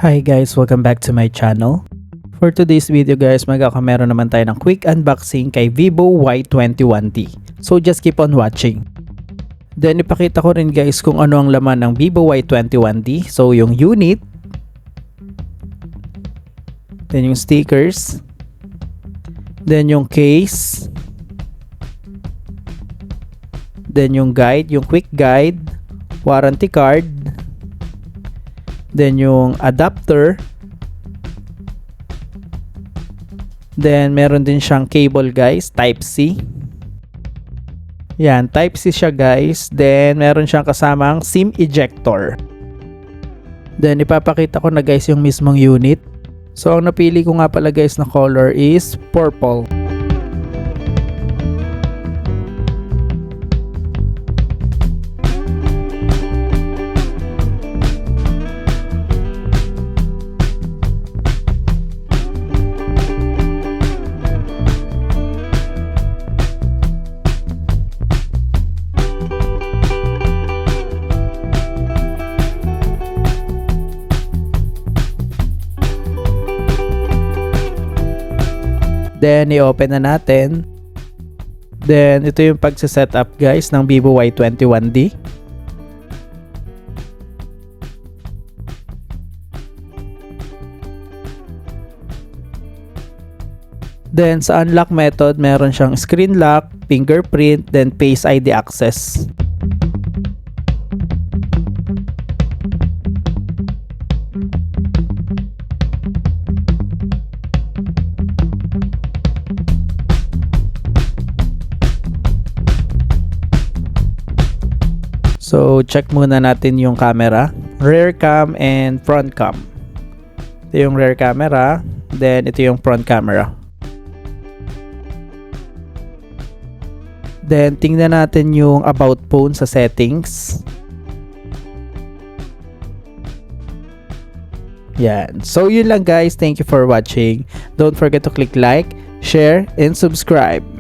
Hi guys, welcome back to my channel. For today's video guys, magkakamera naman tayo ng quick unboxing kay Vivo Y21T. So just keep on watching. Then ipakita ko rin guys kung ano ang laman ng Vivo Y21T. So yung unit, then yung stickers, then yung case, then yung guide, yung quick guide, warranty card, then yung adapter, then meron din siyang cable guys, type C. Yan, type C siya guys. Then meron siyang kasamang SIM ejector. Then ipapakita ko na guys yung mismong unit. So ang napili ko nga pala guys na color is purple. Then, i-open na natin. Then, ito yung pagsa-setup guys ng Vivo Y21D. Then, sa unlock method, meron siyang screen lock, fingerprint, then Face ID access. So, check muna natin yung camera, rear cam and front cam. Ito yung rear camera, then ito yung front camera. Then, tingnan natin yung about phone sa settings. Yan. So, yun lang guys. Thank you for watching. Don't forget to click like, share, and subscribe.